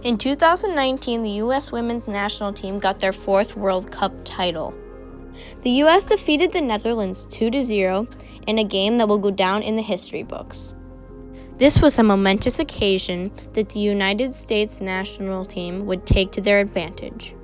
In 2019, the U.S. women's national team got their 4th World Cup title. The U.S. defeated the Netherlands 2-0 in a game that will go down in the history books. This was a momentous occasion that the United States national team would take to their advantage.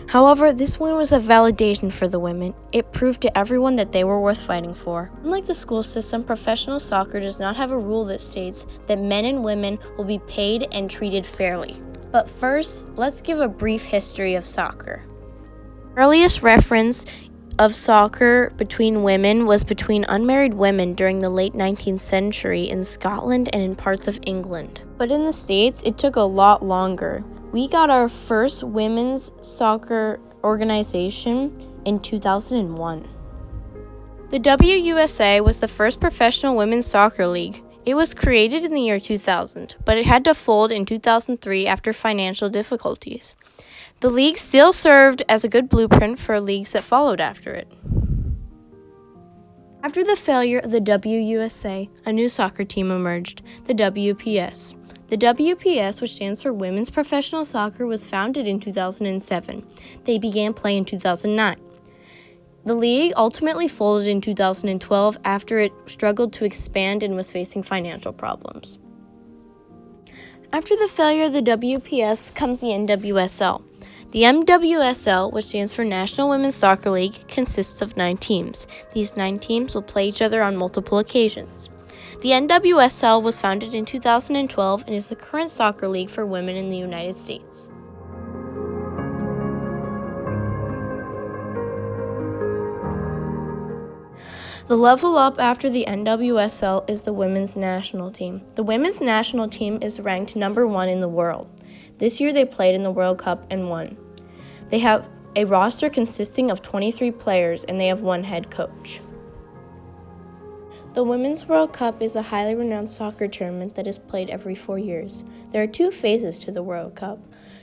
However, this win was a validation for the women. It proved to everyone that they were worth fighting for. Unlike the school system, professional soccer does not have a rule that states that men and women will be paid and treated fairly. But first, let's give a brief history of soccer. Earliest reference of soccer between women was between unmarried women during the late 19th century in Scotland and in parts of England. But in the States, it took a lot longer. We got our first women's soccer organization in 2001. The WUSA was the first professional women's soccer league. It was created in the year 2000, but it had to fold in 2003 after financial difficulties. The league still served as a good blueprint for leagues that followed after it. After the failure of the WUSA, a new soccer team emerged, the WPS. The WPS, which stands for Women's Professional Soccer, was founded in 2007. They began play in 2009. The league ultimately folded in 2012 after it struggled to expand and was facing financial problems. After the failure of the WPS comes the NWSL. The MWSL, which stands for National Women's Soccer League, consists of 9 teams. These 9 teams will play each other on multiple occasions. The NWSL was founded in 2012 and is the current soccer league for women in the United States. The level up after the NWSL is the women's national team. The women's national team is ranked number 1 in the world. This year they played in the World Cup and won. They have a roster consisting of 23 players and they have 1 head coach. The Women's World Cup is a highly renowned soccer tournament that is played every 4 years. There are 2 phases to the World Cup.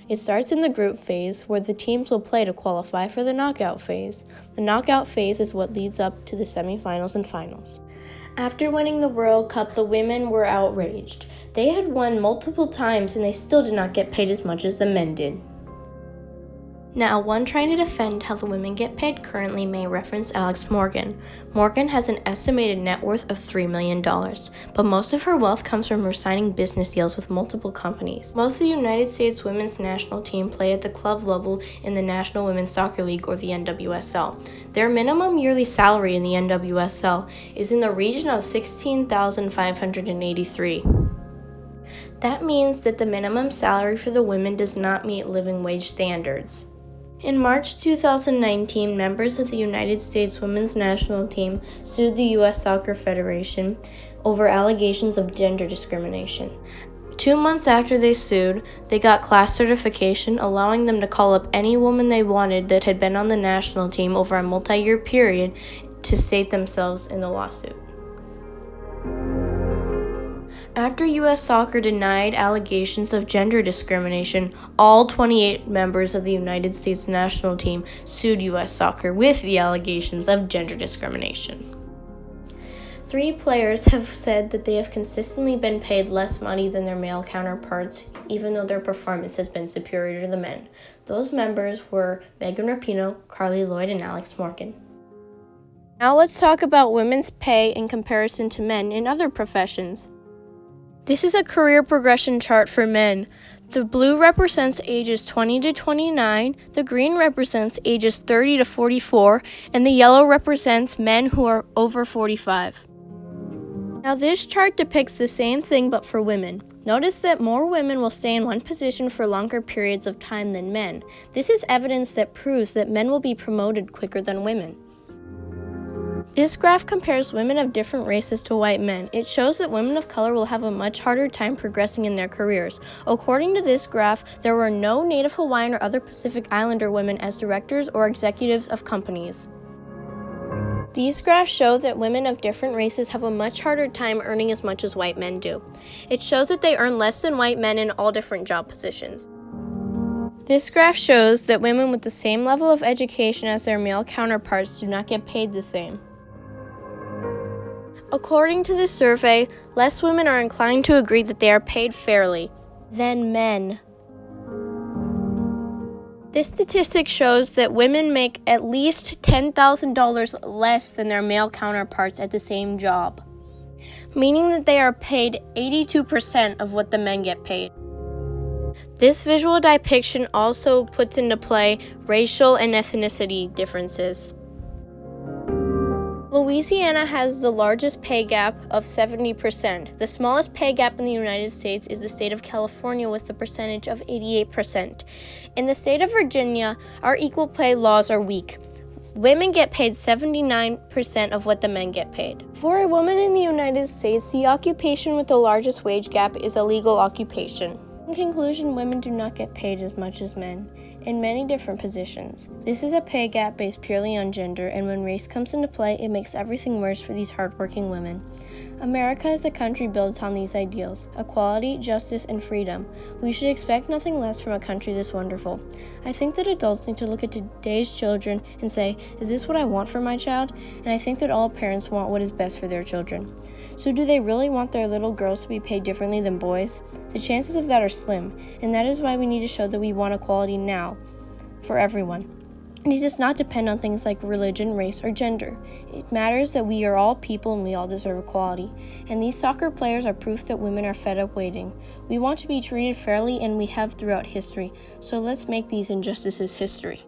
It starts in the group phase, where the teams will play to qualify for the knockout phase. The knockout phase is what leads up to the semifinals and finals. After winning the World Cup, the women were outraged. They had won multiple times and they still did not get paid as much as the men did. Now, one trying to defend how the women get paid currently may reference Alex Morgan. Morgan has an estimated net worth of $3 million, but most of her wealth comes from her signing business deals with multiple companies. Most of the United States women's national team play at the club level in the National Women's Soccer League, or the NWSL. Their minimum yearly salary in the NWSL is in the region of $16,583. That means that the minimum salary for the women does not meet living wage standards. In March 2019, members of the United States women's national team sued the U.S. Soccer Federation over allegations of gender discrimination. 2 months after they sued, they got class certification, allowing them to call up any woman they wanted that had been on the national team over a multi-year period to state themselves in the lawsuit. After U.S. Soccer denied allegations of gender discrimination, all 28 members of the United States national team sued U.S. Soccer with the allegations of gender discrimination. 3 players have said that they have consistently been paid less money than their male counterparts, even though their performance has been superior to the men. Those members were Megan Rapinoe, Carly Lloyd, and Alex Morgan. Now let's talk about women's pay in comparison to men in other professions. This is a career progression chart for men. The blue represents ages 20 to 29, the green represents ages 30 to 44, and the yellow represents men who are over 45. Now this chart depicts the same thing but for women. Notice that more women will stay in one position for longer periods of time than men. This is evidence that proves that men will be promoted quicker than women. This graph compares women of different races to white men. It shows that women of color will have a much harder time progressing in their careers. According to this graph, there were no Native Hawaiian or other Pacific Islander women as directors or executives of companies. These graphs show that women of different races have a much harder time earning as much as white men do. It shows that they earn less than white men in all different job positions. This graph shows that women with the same level of education as their male counterparts do not get paid the same. According to this survey, less women are inclined to agree that they are paid fairly than men. This statistic shows that women make at least $10,000 less than their male counterparts at the same job, meaning that they are paid 82% of what the men get paid. This visual depiction also puts into play racial and ethnicity differences. Louisiana has the largest pay gap of 70%. The smallest pay gap in the United States is the state of California with a percentage of 88%. In the state of Virginia, our equal pay laws are weak. Women get paid 79% of what the men get paid. For a woman in the United States, the occupation with the largest wage gap is a legal occupation. In conclusion, women do not get paid as much as men in many different positions. This is a pay gap based purely on gender, and when race comes into play, it makes everything worse for these hardworking women. America is a country built on these ideals: equality, justice, and freedom. We should expect nothing less from a country this wonderful. I think that adults need to look at today's children and say, is this what I want for my child? And I think that all parents want what is best for their children. So do they really want their little girls to be paid differently than boys? The chances of that are slim, and that is why we need to show that we want equality now for everyone. And it does not depend on things like religion, race, or gender. It matters that we are all people and we all deserve equality. And these soccer players are proof that women are fed up waiting. We want to be treated fairly, and we have throughout history. So let's make these injustices history.